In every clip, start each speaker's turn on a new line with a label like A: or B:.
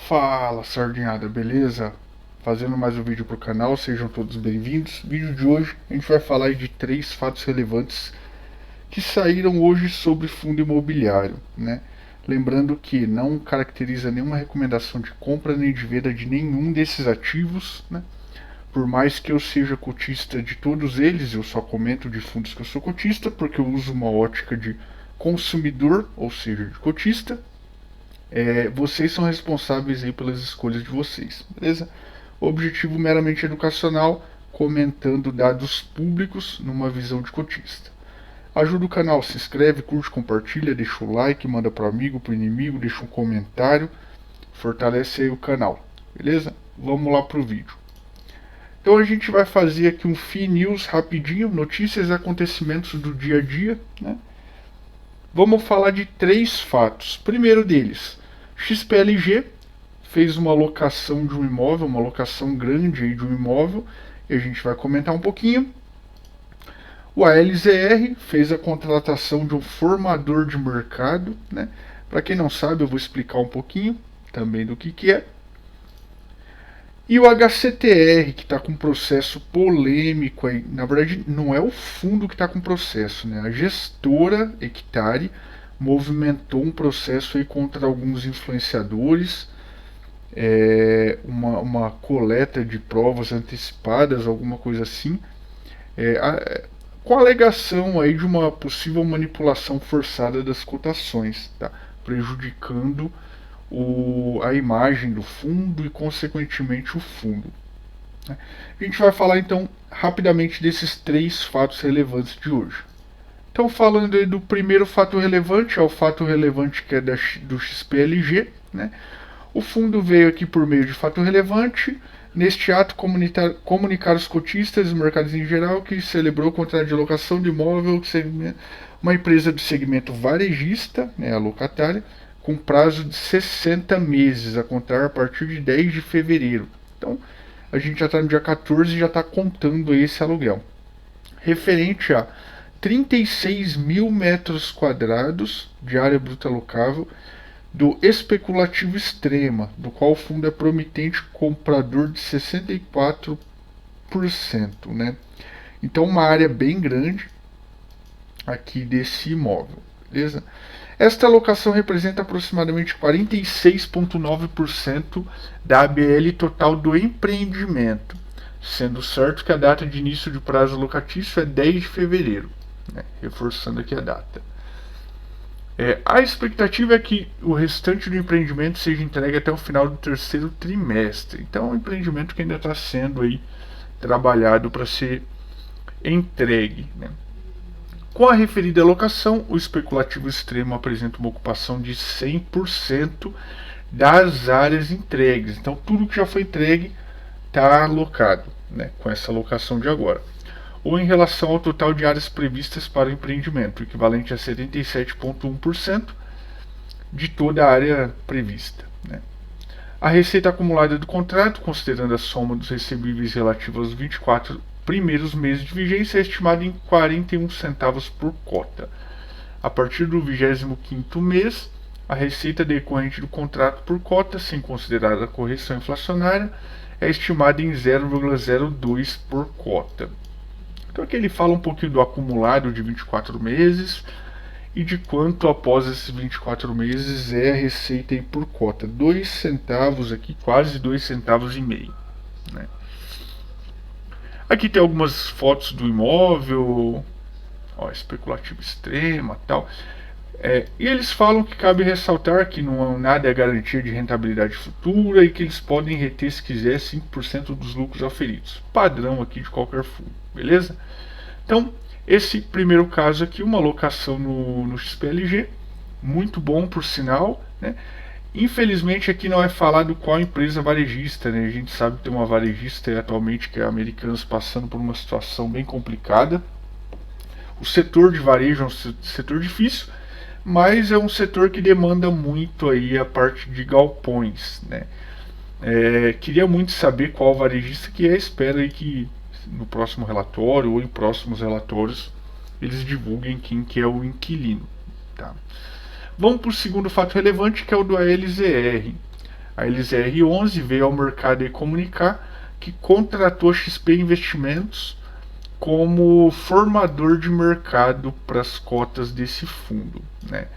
A: Fala, sardinhada, beleza? Fazendo mais um vídeo pro canal, sejam todos bem-vindos. Vídeo de hoje a gente vai falar de 3 fatos relevantes que saíram hoje sobre fundo imobiliário, né? Lembrando que não caracteriza nenhuma recomendação de compra nem de venda de nenhum desses ativos, né? Por mais que eu seja cotista de todos eles, eu só comento de fundos que eu sou cotista porque eu uso uma ótica de consumidor, ou seja, de cotista. Vocês são responsáveis aí pelas escolhas de vocês, beleza? Objetivo meramente educacional, comentando dados públicos numa visão de cotista. Ajuda o canal, se inscreve, curte, compartilha, deixa o like, manda pro amigo, pro inimigo, deixa um comentário, fortalece aí o canal, beleza? Vamos lá pro vídeo. Então a gente vai fazer aqui um FI News rapidinho, notícias e acontecimentos do dia a dia, né? Vamos falar de 3 fatos. Primeiro deles, XPLG fez uma locação de um imóvel, uma locação grande aí de um imóvel, e a gente vai comentar um pouquinho. O ALZR fez a contratação de um formador de mercado, né? Para quem não sabe, eu vou explicar um pouquinho também do que é. E o HCTR, que está com um processo polêmico aí. Na verdade, não é o fundo que está com processo, né? A gestora Hectare movimentou um processo aí contra alguns influenciadores, uma coleta de provas antecipadas, alguma coisa assim, com a alegação aí de uma possível manipulação forçada das cotações, tá? Prejudicando a imagem do fundo e, consequentemente, o fundo. A gente vai falar, então, rapidamente desses 3 fatos relevantes de hoje. Então, falando aí do primeiro fato relevante, é o fato relevante que é do XPLG, né? O fundo veio aqui por meio de fato relevante, neste ato comunicar os cotistas e os mercados em geral que celebrou o contrato de locação de imóvel, uma empresa do segmento varejista, né, a locatária, com prazo de 60 meses, a contar a partir de 10 de fevereiro. Então, a gente já está no dia 14 e já está contando esse aluguel. Referente a 36 mil metros quadrados de área bruta locável do especulativo Extrema, do qual o fundo é promitente comprador de 64%, né? Então, uma área bem grande aqui desse imóvel, beleza? Esta alocação representa aproximadamente 46,9% da ABL total do empreendimento, sendo certo que a data de início de prazo locatício é 10 de fevereiro, né? Reforçando aqui a data. A expectativa é que o restante do empreendimento seja entregue até o final do terceiro trimestre. Então é um empreendimento que ainda está sendo aí trabalhado para ser entregue, né? Com a referida alocação, o especulativo Extremo apresenta uma ocupação de 100% das áreas entregues. Então tudo que já foi entregue está alocado, né, com essa alocação de agora. Ou em relação ao total de áreas previstas para o empreendimento, equivalente a 77,1% de toda a área prevista, né? A receita acumulada do contrato, considerando a soma dos recebíveis relativos aos 24 primeiros meses de vigência, é estimada em 41 centavos por cota. A partir do 25º mês, a receita decorrente do contrato por cota, sem considerar a correção inflacionária, é estimada em 0,02 por cota. Então aqui ele fala um pouquinho do acumulado de 24 meses e de quanto após esses 24 meses é a receita aí por cota. 2 centavos aqui, quase 2 centavos e meio, né? Aqui tem algumas fotos do imóvel, ó, especulativo Extrema e tal. E eles falam que cabe ressaltar que não nada é garantia de rentabilidade futura e que eles podem reter, se quiser, 5% dos lucros auferidos. Padrão aqui de qualquer fundo, beleza? Então, esse primeiro caso aqui, uma alocação no XPLG, muito bom por sinal, né? Infelizmente aqui não é falado qual empresa varejista, né? A gente sabe que tem uma varejista atualmente que é a Americanas, passando por uma situação bem complicada. O setor de varejo é um setor difícil, mas é um setor que demanda muito aí a parte de galpões, né? Queria muito saber qual varejista que é, espero aí que no próximo relatório ou em próximos relatórios eles divulguem quem que é o inquilino, tá? Vamos para o segundo fato relevante, que é o do ALZR. A LZR11 veio ao mercado e comunicar que contratou a XP Investimentos como formador de mercado para as cotas desse fundo, né?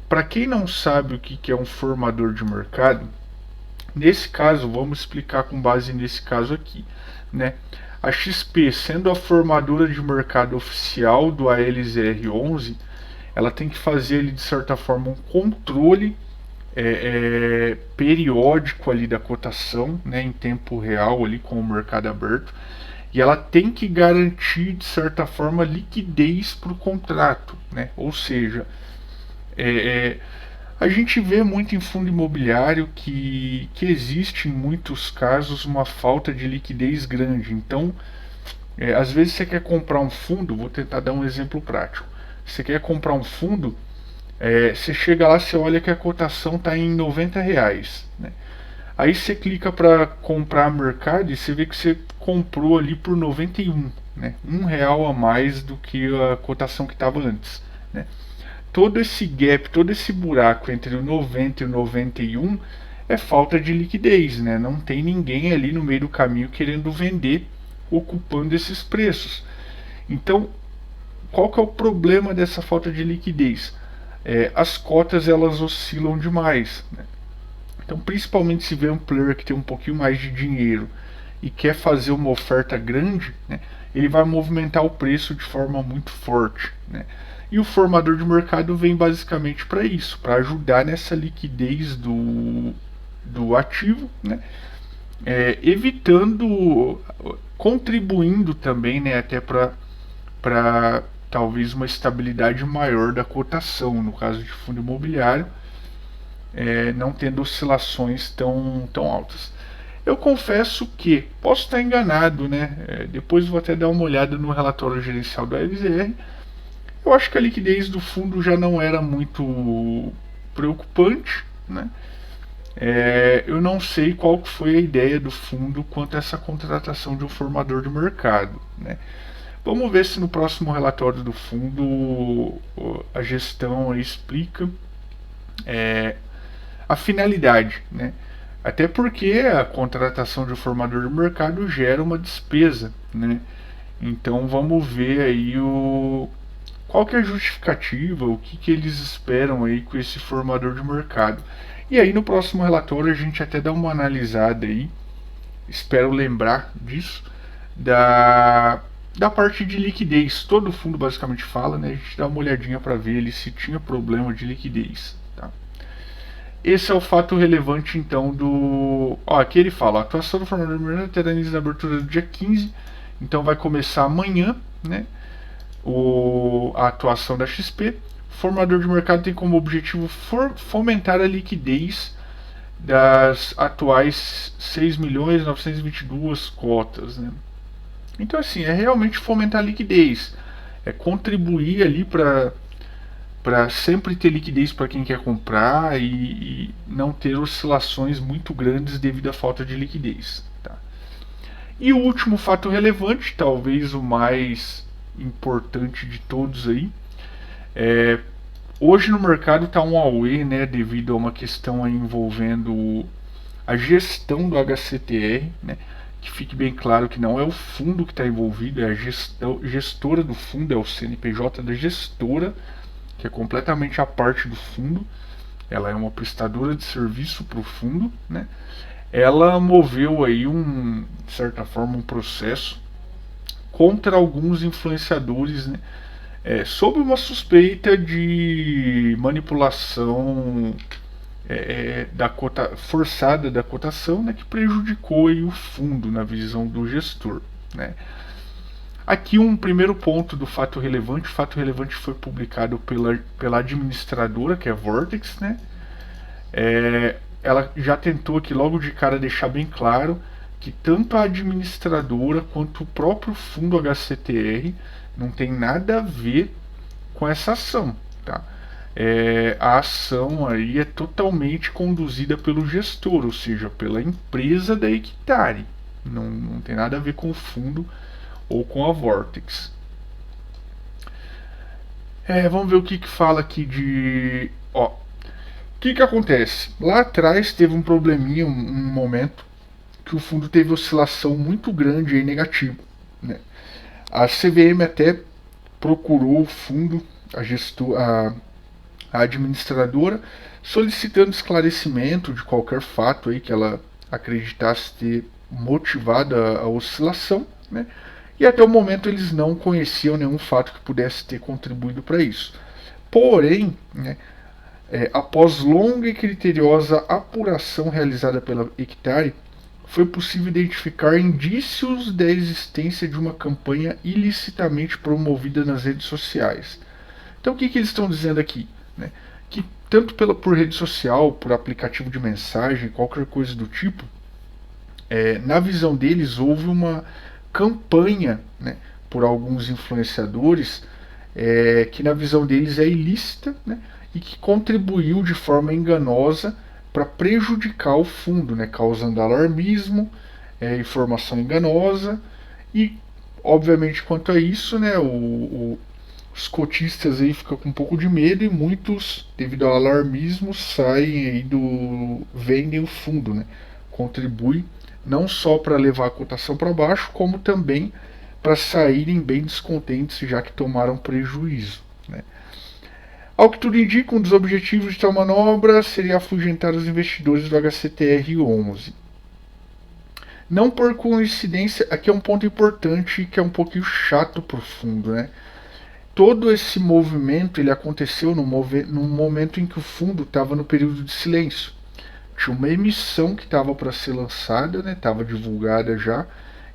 A: Para quem não sabe o que é um formador de mercado, nesse caso, vamos explicar com base nesse caso aqui, né? A XP, sendo a formadora de mercado oficial do ALZR11, ela tem que fazer ali, de certa forma, um controle periódico ali da cotação, né, em tempo real ali com o mercado aberto, e ela tem que garantir, de certa forma, liquidez para o contrato, né? Ou seja, a gente vê muito em fundo imobiliário que existe em muitos casos uma falta de liquidez grande. Então, às vezes você quer comprar um fundo, vou tentar dar um exemplo prático. Você quer comprar um fundo, você chega lá, você olha que a cotação está em R$ 90, né? Aí você clica para comprar mercado e você vê que você comprou ali por 91, né? R$ 1 a mais do que a cotação que estava antes, né? Todo esse gap, todo esse buraco entre o 90 e o 91 é falta de liquidez, né? Não tem ninguém ali no meio do caminho querendo vender, ocupando esses preços. Então, qual que é o problema dessa falta de liquidez? As cotas elas oscilam demais, né? Então, principalmente se vê um player que tem um pouquinho mais de dinheiro e quer fazer uma oferta grande, né, ele vai movimentar o preço de forma muito forte, né? E o formador de mercado vem basicamente para isso, para ajudar nessa liquidez do ativo, né? Evitando, contribuindo também, né, até para talvez uma estabilidade maior da cotação, no caso de fundo imobiliário, não tendo oscilações tão altas. Eu confesso que posso estar enganado, né? Depois vou até dar uma olhada no relatório gerencial da LZR. Eu acho que a liquidez do fundo já não era muito preocupante, né? Eu não sei qual foi a ideia do fundo quanto a essa contratação de um formador de mercado, né? Vamos ver se no próximo relatório do fundo a gestão explica a finalidade, né? Até porque a contratação de um formador de mercado gera uma despesa, né? Então vamos ver aí qual que é a justificativa, o que eles esperam aí com esse formador de mercado. E aí no próximo relatório a gente até dá uma analisada aí, espero lembrar disso, da parte de liquidez. Todo fundo basicamente fala, né? A gente dá uma olhadinha para ver ele se tinha problema de liquidez. Tá? Esse é o fato relevante, então, do... aqui ele fala, a atuação do formador de mercado terá início na abertura do dia 15, então vai começar amanhã, né? A atuação da XP. O formador de mercado tem como objetivo fomentar a liquidez das atuais 6.922 cotas, né? Então, assim, é realmente fomentar a liquidez, é contribuir ali para sempre ter liquidez para quem quer comprar e não ter oscilações muito grandes devido à falta de liquidez. Tá? E o último fato relevante, talvez o mais importante de todos aí, hoje no mercado está um auê, né, devido a uma questão envolvendo a gestão do HCTR, né, que fique bem claro que não é o fundo que está envolvido, é a gestora do fundo, é o CNPJ da gestora, que é completamente a parte do fundo. Ela é uma prestadora de serviço para o fundo, né? Ela moveu aí de certa forma um processo contra alguns influenciadores, né? Sob uma suspeita de manipulação forçada da cotação, né, que prejudicou aí o fundo na visão do gestor, né? Aqui um primeiro ponto do fato relevante. O fato relevante foi publicado pela administradora, que é a Vortex, né? Ela já tentou aqui logo de cara deixar bem claro que tanto a administradora quanto o próprio fundo HCTR não tem nada a ver com essa ação, tá? A ação aí é totalmente conduzida pelo gestor, ou seja, pela empresa da Equitare. Não tem nada a ver com o fundo ou com a Vortex. Vamos ver o que fala aqui de... que acontece? Lá atrás teve um probleminha, um momento que o fundo teve oscilação muito grande e negativa, né? A CVM até procurou o fundo, a administradora, solicitando esclarecimento de qualquer fato aí que ela acreditasse ter motivado a oscilação, né? E até o momento eles não conheciam nenhum fato que pudesse ter contribuído para isso. Porém, né, após longa e criteriosa apuração realizada pela Hectare, foi possível identificar indícios da existência de uma campanha ilicitamente promovida nas redes sociais. Então, o que eles estão dizendo aqui? Né? Que tanto por rede social, por aplicativo de mensagem, qualquer coisa do tipo, na visão deles houve uma campanha, né, por alguns influenciadores que na visão deles é ilícita, né, e que contribuiu de forma enganosa para prejudicar o fundo, né, causando alarmismo, informação enganosa e, obviamente, quanto a isso, né, os cotistas aí ficam com um pouco de medo e muitos, devido ao alarmismo, saem aí vendem o fundo, né, contribui não só para levar a cotação para baixo, como também para saírem bem descontentes já que tomaram prejuízo, né. Ao que tudo indica, um dos objetivos de tal manobra seria afugentar os investidores do HCTR11. Não por coincidência, aqui é um ponto importante que é um pouquinho chato para o fundo, né? Todo esse movimento ele aconteceu num momento em que o fundo estava no período de silêncio. Tinha uma emissão que estava para ser lançada, né? Estava divulgada já.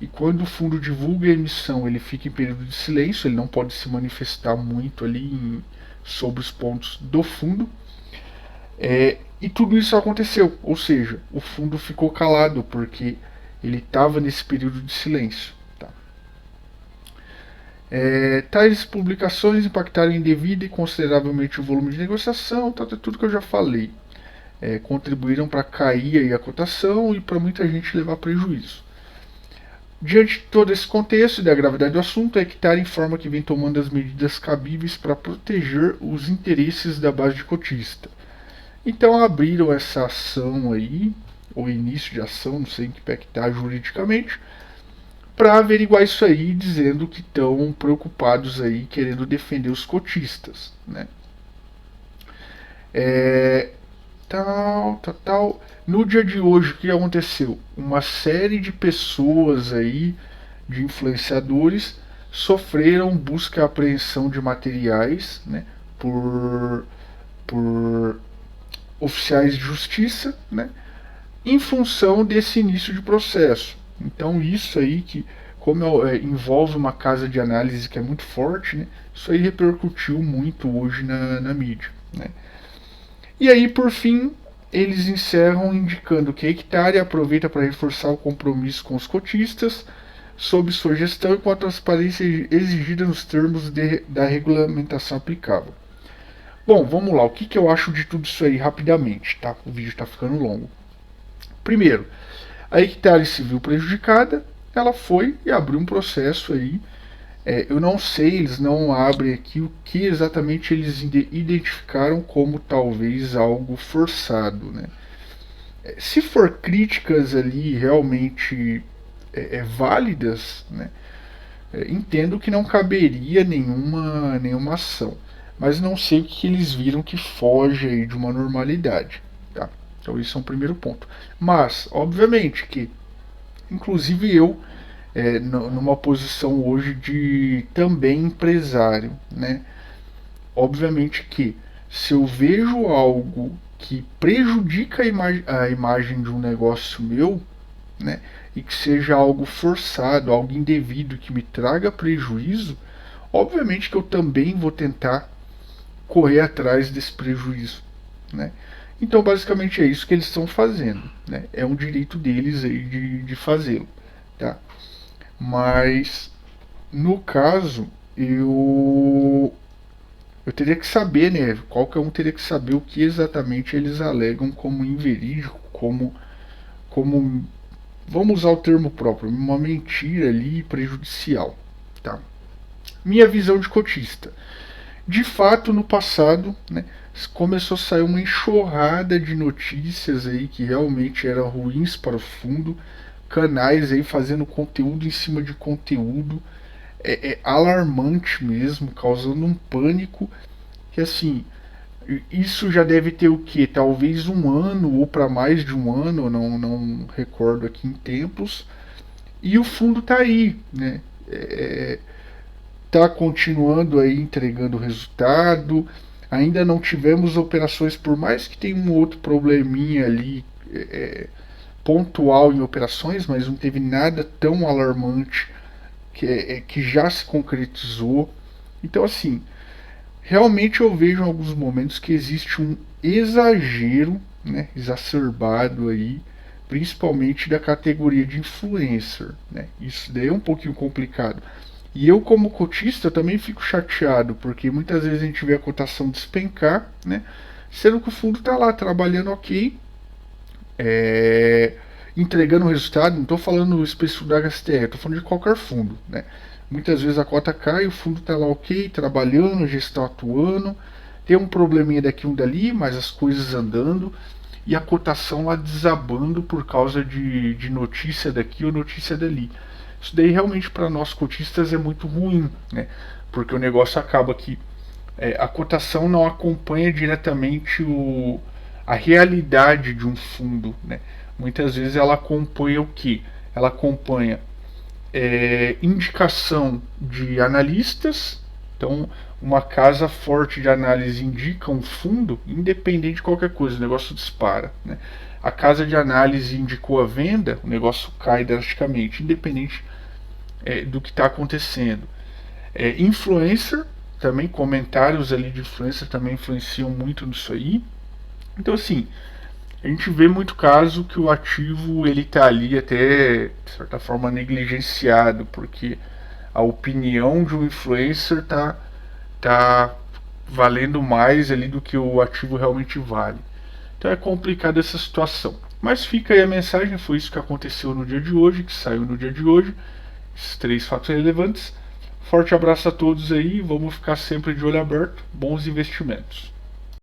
A: E quando o fundo divulga a emissão, ele fica em período de silêncio, ele não pode se manifestar muito ali sobre os pontos do fundo. E tudo isso aconteceu, ou seja, o fundo ficou calado porque ele estava nesse período de silêncio. Tá? Tais publicações impactaram indevida e consideravelmente o volume de negociação, tudo que eu já falei. Contribuíram para cair aí a cotação e para muita gente levar prejuízo. Diante de todo esse contexto e da gravidade do assunto, a Hectare informa que vem tomando as medidas cabíveis para proteger os interesses da base de cotista. Então abriram essa ação aí, ou início de ação, não sei em que pé que está juridicamente, para averiguar isso aí, dizendo que estão preocupados aí, querendo defender os cotistas, né? No dia de hoje, o que aconteceu? Uma série de pessoas aí, de influenciadores, sofreram busca e apreensão de materiais, né, por oficiais de justiça, né, em função desse início de processo. Então isso aí que, como envolve uma casa de análise que é muito forte, né, isso aí repercutiu muito hoje na mídia, né. E aí, por fim, eles encerram indicando que a Hectare aproveita para reforçar o compromisso com os cotistas sob sua gestão e com a transparência exigida nos termos da regulamentação aplicável. Bom, vamos lá. O que eu acho de tudo isso aí rapidamente, tá? O vídeo está ficando longo. Primeiro, a Hectare se viu prejudicada, ela foi e abriu um processo aí. Eu não sei, eles não abrem aqui o que exatamente eles identificaram como talvez algo forçado, né? Se for críticas ali realmente válidas, né, entendo que não caberia nenhuma ação, mas não sei o que eles viram que foge aí de uma normalidade, tá? Então esse é um primeiro ponto. Mas, obviamente que, inclusive eu, numa posição hoje de também empresário, né? Obviamente que se eu vejo algo que prejudica a imagem de um negócio meu, né, e que seja algo forçado, algo indevido, que me traga prejuízo, obviamente que eu também vou tentar correr atrás desse prejuízo, né? Então basicamente é isso que eles estão fazendo, né? É um direito deles aí de fazê-lo, tá? Mas no caso eu teria que saber, né? Qualquer um teria que saber o que exatamente eles alegam como inverídico, como vamos usar o termo próprio, uma mentira ali prejudicial, tá? Minha visão de cotista. De fato, no passado, né, começou a sair uma enxurrada de notícias aí que realmente eram ruins para o fundo, canais aí fazendo conteúdo em cima de conteúdo, é alarmante mesmo, causando um pânico que assim, isso já deve ter o que? Talvez um ano ou para mais de um ano, não recordo aqui em tempos, e o fundo tá aí, né? Tá continuando aí entregando resultado. Ainda não tivemos operações, por mais que tenha um outro probleminha ali pontual em operações, mas não teve nada tão alarmante que já se concretizou. Então, assim, realmente eu vejo em alguns momentos que existe um exagero, né, exacerbado aí, principalmente da categoria de influencer, né? Isso daí é um pouquinho complicado. E eu, como cotista, também fico chateado, porque muitas vezes a gente vê a cotação despencar, né? Sendo que o fundo está lá trabalhando ok, é, entregando o resultado. Não estou falando específico da HSTR, estou falando de qualquer fundo, né? Muitas vezes a cota cai, o fundo está lá ok, trabalhando, a gestão atuando, tem um probleminha daqui um dali, mas as coisas andando, e a cotação lá desabando por causa de notícia daqui ou notícia dali. Isso daí realmente para nós cotistas é muito ruim, né? Porque o negócio acaba que a cotação não acompanha diretamente a realidade de um fundo, né? Muitas vezes ela acompanha o que? Ela acompanha indicação de analistas. Então, uma casa forte de análise indica um fundo, independente de qualquer coisa, o negócio dispara, né? A casa de análise indicou a venda, o negócio cai drasticamente, independente do que está acontecendo. Influencer, também comentários ali de influencer também influenciam muito nisso aí. Então, assim, a gente vê muito caso que o ativo ele tá ali até de certa forma negligenciado, porque a opinião de um influencer tá valendo mais ali do que o ativo realmente vale. Então é complicada essa situação. Mas fica aí a mensagem, foi isso que aconteceu no dia de hoje, que saiu no dia de hoje, esses 3 fatos relevantes. Forte abraço a todos aí, vamos ficar sempre de olho aberto, bons investimentos.